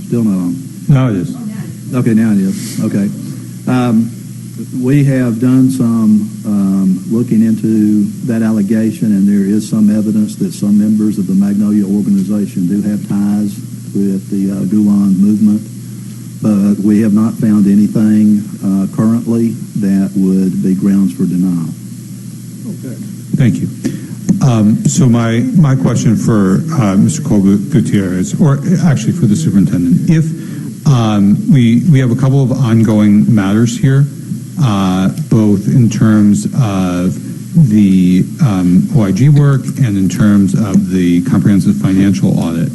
still not on? No, it is. Okay, now it is. Okay. We have done some looking into that allegation, and there is some evidence that some members of the Magnolia organization do have ties with the Gulen Movement, but we have not found anything currently that would be grounds for denial. Okay. Thank you. So my question for Mr. Gutierrez, or actually for the superintendent, if we have a couple of ongoing matters here, both in terms of the OIG work and in terms of the comprehensive financial audit.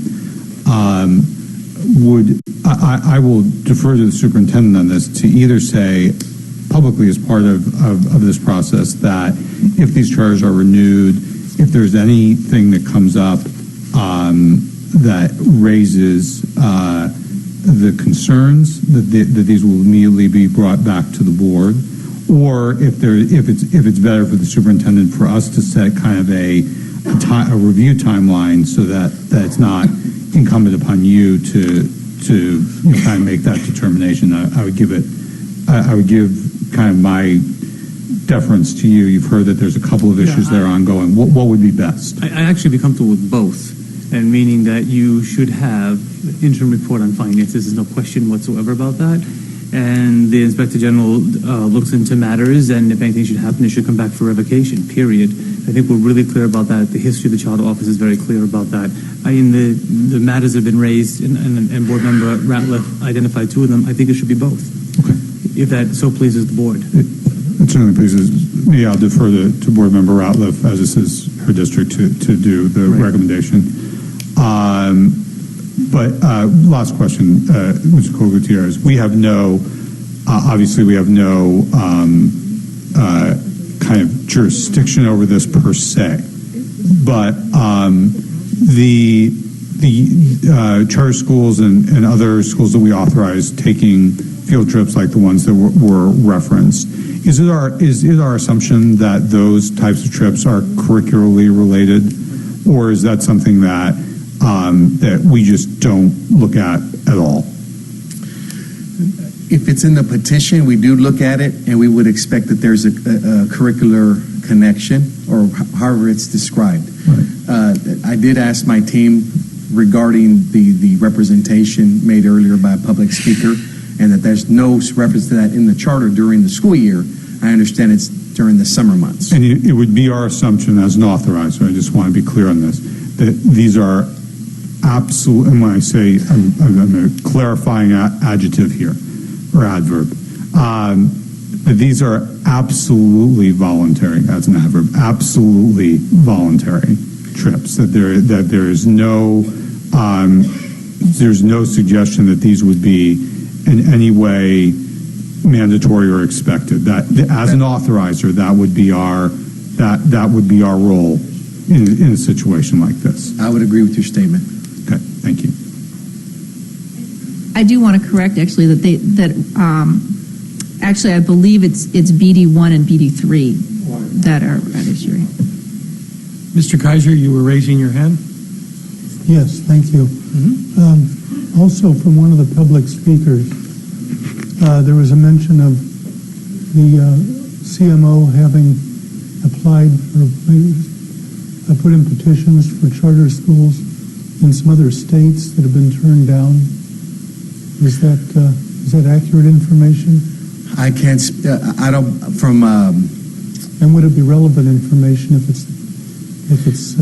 I will defer to the superintendent on this to either say publicly as part of this process that if these charters are renewed, if there's anything that comes up that raises the concerns, that these will immediately be brought back to the board, or if it's better for the superintendent for us to set kind of a review timeline so that it's not incumbent upon you to kind of make that determination. I would give kind of my deference to you. You've heard that there's a couple of issues that are ongoing. What would be best? I actually be comfortable with both, and meaning that you should have an interim report on finances. There's no question whatsoever about that. And the Inspector General looks into matters, and if anything should happen, it should come back for revocation, period. I think we're really clear about that. The history of the Charter Office is very clear about that. The matters that have been raised, and Board Member Ratliff identified two of them, I think it should be both. Okay. If that so pleases the Board. It certainly pleases me. I'll defer to Board Member Ratliff, as this is her district, to do the recommendation. But last question, Mr. Gutierrez. We have no, obviously we have no kind of jurisdiction over this per se, but the charter schools and other schools that we authorize taking field trips like the ones that were referenced, is it our assumption that those types of trips are curricularly related, or is that something that that we just don't look at all? If it's in the petition, we do look at it, and we would expect that there's a curricular connection, or however it's described. Right. I did ask my team regarding the representation made earlier by a public speaker, and that there's no reference to that in the charter during the school year. I understand it's during the summer months. And it would be our assumption as an authorizer, I just want to be clear on this, that these are absolute, and when I say, I'm a clarifying adjective here, or adverb, that these are absolutely voluntary, that's an adverb, absolutely voluntary trips, that there's no suggestion that these would be in any way mandatory or expected. That as an authorizer, that would be our role in a situation like this. I would agree with your statement. Okay, thank you. I do want to correct actually that actually I believe it's BD1 and BD3 that are at issue. Mr. Kaiser, you were raising your hand? Yes, thank you. Mm-hmm. Also, from one of the public speakers, there was a mention of the CMO having applied for, put in petitions for charter schools in some other states that have been turned down. Is that accurate information? I can't. I don't. From. And would it be relevant information if it's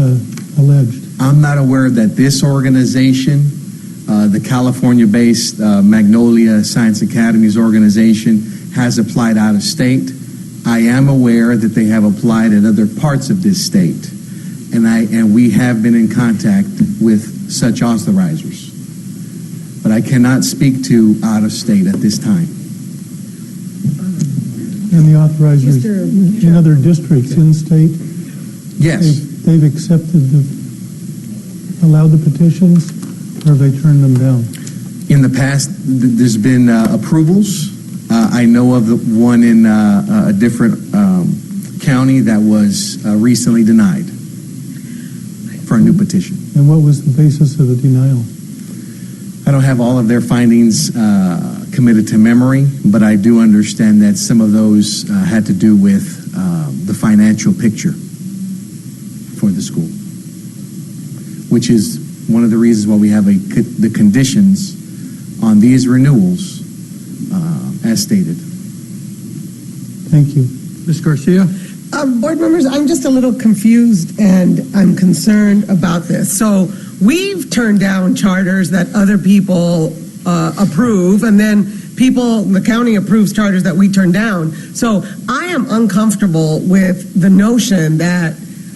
alleged? I'm not aware that this organization, the California-based Magnolia Science Academies organization, has applied out of state. I am aware that they have applied in other parts of this state, and we have been in contact with such authorizers. But I cannot speak to out of state at this time. And the authorizers in other districts in state? Yes. They've accepted allowed the petitions, or have they turned them down? In the past, there's been approvals. I know of the one in a different county that was recently denied for a new petition. And what was the basis of the denial? I don't have all of their findings committed to memory, but I do understand that some of those had to do with the financial picture for the school, which is one of the reasons why we have the conditions on these renewals as stated. Thank you. Ms. Garcia? Board members, I'm just a little confused and I'm concerned about this. So we've turned down charters that other people approve, and then the county approves charters that we turn down. So I am uncomfortable with the notion that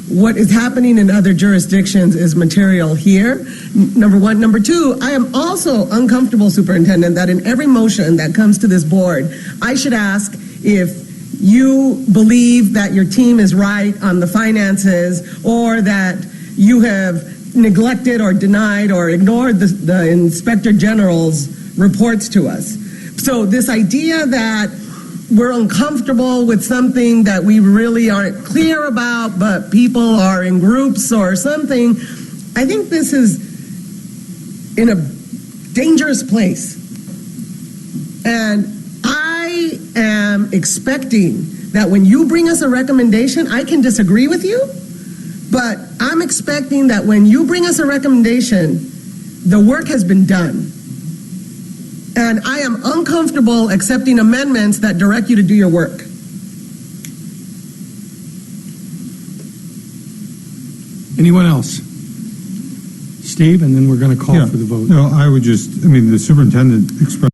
what is happening in other jurisdictions is material here, number one. Number two, I am also uncomfortable, Superintendent, that in every motion that comes to this board, I should ask if you believe that your team is right on the finances, or that you have neglected or denied or ignored the Inspector General's reports to us. So this idea that we're uncomfortable with something that we really aren't clear about, but people are in groups or something, I think this is in a dangerous place. And I am expecting that when you bring us a recommendation, I can disagree with you, but I'm expecting that when you bring us a recommendation, the work has been done. And I am uncomfortable accepting amendments that direct you to do your work. Anyone else? Steve, and then we're going to call for the vote. No, I would the superintendent expressed